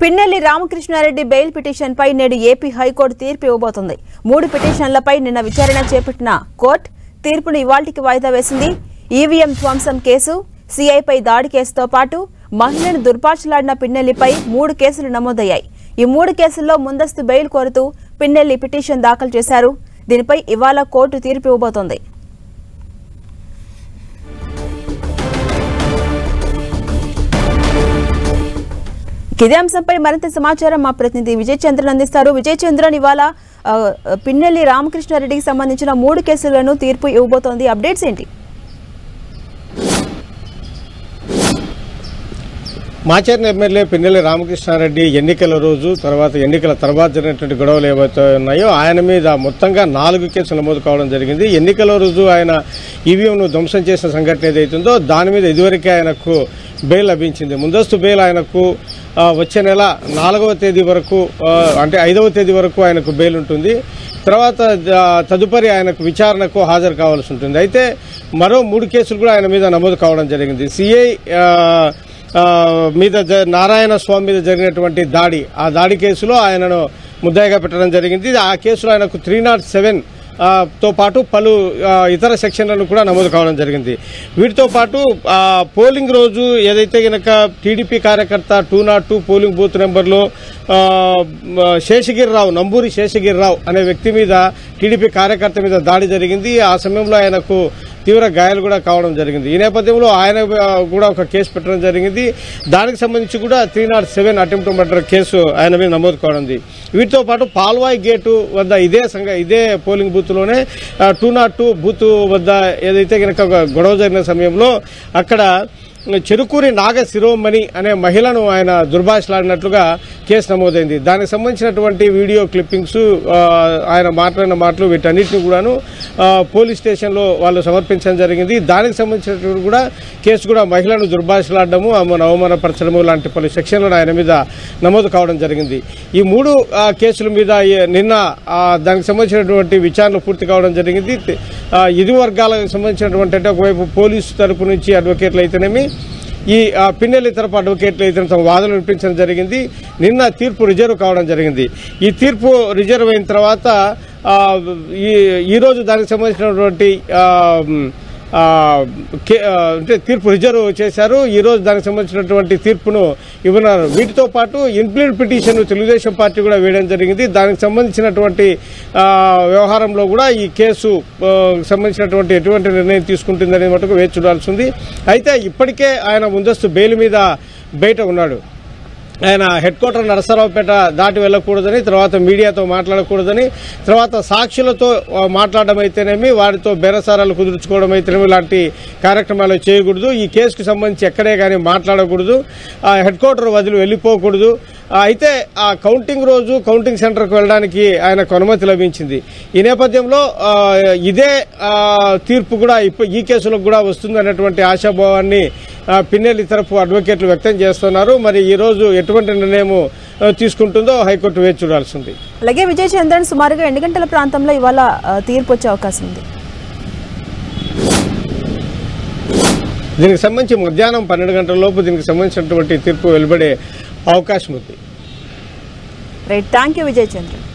Pinnelli Ramakrishna Reddy bail petition పై నేడు AP high court తీర్పు ఇవ్వబోతోంది. 3 పిటిషన్లపై నిన్న విచారణ చేపట్టిన కోర్టు తీర్పును ఇవాల్టికి వాయిదా వేసింది. ఈవీఎం ధ్వంసం కేసు, సీఐపై దాడి కేసుతో పాటు మహిళను దుర్భాషలాడిన పిన్నెల్లిపై 3 కేసులు నమోదయ్యాయి. ఈ 3 కేసుల్లో ముందస్తు బెయిల్ కోరుతూ పిన్నెల్లి పిటిషన్ దాఖలు చేశారు. దీనిపై ఇవాళ కోర్టు తీర్పు ఇవ్వబోతోంది. ఇదే అంశంపై మరింత సమాచారం మా ప్రతినిధి విజయ్ చంద్రన్ అందిస్తారు. విజయ్ చంద్రన్, ఇవాళ పిన్నెల్లి రామకృష్ణారెడ్డికి సంబంధించిన 3 కేసులను తీర్పు ఇవ్వబోతోంది. అప్డేట్స్ ఏంటి? మాచర్ల ఎమ్మెల్యే పిన్నెల్లి రామకృష్ణారెడ్డి ఎన్నికల రోజు ఎన్నికల తర్వాత జరిగినటువంటి గొడవలు ఏవైతే ఉన్నాయో ఆయన మీద మొత్తంగా 4 కేసులు నమోదు కావడం జరిగింది. ఎన్నికల రోజు ఆయన ఈవీఎంను ధ్వంసం చేసిన సంఘటన ఏదైతుందో దాని మీద ఇదివరకే ఆయనకు బెయిల్ లభించింది. ముందస్తు బెయిల్ ఆయనకు వచ్చే నెల 4వ తేదీ వరకు అంటే 5వ తేదీ వరకు ఆయనకు బెయిల్ ఉంటుంది. తర్వాత తదుపరి ఆయనకు విచారణకు హాజరు కావాల్సి ఉంటుంది. అయితే మరో 3 కేసులు కూడా ఆయన మీద నమోదు కావడం జరిగింది. సిఐ మీద నారాయణ స్వామి మీద జరిగినటువంటి ఆ దాడి కేసులో ఆయనను ముద్దాయిగా పెట్టడం జరిగింది. ఆ కేసులో ఆయనకు 307 తో పాటు పలు ఇతర సెక్షన్లను కూడా నమోదు కావడం జరిగింది. వీటితో పాటు పోలింగ్ రోజు ఏదైతే గనక టీడీపీ కార్యకర్త 202 పోలింగ్ బూత్ నెంబర్లో నంబూరి శేషగిరిరావు అనే వ్యక్తి మీద టీడీపీ కార్యకర్త మీద దాడి జరిగింది. ఆ సమయంలో ఆయనకు తీవ్ర గాయాలు కూడా కావడం జరిగింది. ఈ నేపథ్యంలో ఆయన కూడా ఒక కేసు పెట్టడం జరిగింది. దానికి సంబంధించి కూడా 307 అటెంప్ట్ మర్డర్ కేసు ఆయన మీద నమోదు కావడం. వీటితో పాటు పాల్వాయి గేటు వద్ద ఇదే పోలింగ్ బూత్ లోనే 202 బూత్ వద్ద ఏదైతే గనక గొడవ జరిగిన సమయంలో అక్కడ చెరుకూరి నాగ శిరోమణి అనే మహిళను ఆయన దుర్భాషలాడినట్లుగా కేసు నమోదైంది. దానికి సంబంధించినటువంటి వీడియో క్లిప్పింగ్స్, ఆయన మాట్లాడిన మాటలు వీటన్నిటిని కూడాను పోలీస్ స్టేషన్లో వాళ్ళు సమర్పించడం జరిగింది. దానికి సంబంధించినటువంటి కూడా కేసు కూడా మహిళను దుర్భాషలాడము, అవమానపరచడము లాంటి పలు సెక్షన్లను ఆయన మీద నమోదు కావడం జరిగింది. ఈ 3 కేసుల మీద నిన్న దానికి సంబంధించినటువంటి విచారణ పూర్తి కావడం జరిగింది. ఇరు వర్గాలకు సంబంధించినటువంటి అంటే ఒకవైపు పోలీసు తరపు నుంచి అడ్వకేట్లు అయితేనేమి, ఈ పిన్నెల్లి తరపు అడ్వకేట్లు అయితే తమ వాదనలు వినిపించడం జరిగింది. నిన్న తీర్పు రిజర్వ్ కావడం జరిగింది. ఈ తీర్పు రిజర్వ్ అయిన తర్వాత ఈ రోజు దానికి సంబంధించినటువంటి అంటే తీర్పు రిజర్వ్ చేశారు. ఈ రోజు దానికి సంబంధించినటువంటి తీర్పును ఇవ్వనున్నారు. వీటితో పాటు ఇన్ప్లీడ్ పిటిషన్ తెలుగుదేశం పార్టీ కూడా వేయడం జరిగింది. దానికి సంబంధించినటువంటి వ్యవహారంలో కూడా ఈ కేసు సంబంధించినటువంటి ఎటువంటి నిర్ణయం తీసుకుంటుందనే మటుకు వేచి చూడాల్సి ఉంది. అయితే ఇప్పటికే ఆయన ముందస్తు బెయిల్ మీద బయట ఉన్నాడు. ఆయన హెడ్ క్వార్టర్ నరసరావుపేట దాటి వెళ్లకూడదని, తర్వాత మీడియాతో మాట్లాడకూడదని, తర్వాత సాక్షులతో మాట్లాడడం అయితేనేమి, వారితో బేరసారాలు కుదుర్చుకోవడం అయితేనేమి ఇలాంటి కార్యక్రమాలు చేయకూడదు. ఈ కేసుకు సంబంధించి ఎక్కడే కానీ మాట్లాడకూడదు. హెడ్ క్వార్టర్ వదిలి వెళ్లిపోకూడదు. అయితే ఆ కౌంటింగ్ రోజు కౌంటింగ్ సెంటర్కు వెళ్ళడానికి ఆయనకు అనుమతి లభించింది. ఈ నేపథ్యంలో ఇదే తీర్పు కూడా ఈ కేసులకు కూడా వస్తుందనేటువంటి ఆశాభావాన్ని పిన్నెల్లి తరపు అడ్వకేట్లు వ్యక్తం చేస్తున్నారు. మరి ఈ రోజు ఎటువంటి నిర్ణయం తీసుకుంటుందో హైకోర్టు వేచి చూడాల్సింది. అలాగే విజయ్ చంద్రన్, సుమారుగా 2 గంటల ప్రాంతంలో ఇవాళ తీర్పు వచ్చే అవకాశం ఉంది. దీనికి సంబంధించి మధ్యాహ్నం 12 గంటల లోపు దీనికి సంబంధించినటువంటి తీర్పు వెలువడే అవకాశం ఉంది. Right, thank you Vijay Chandran.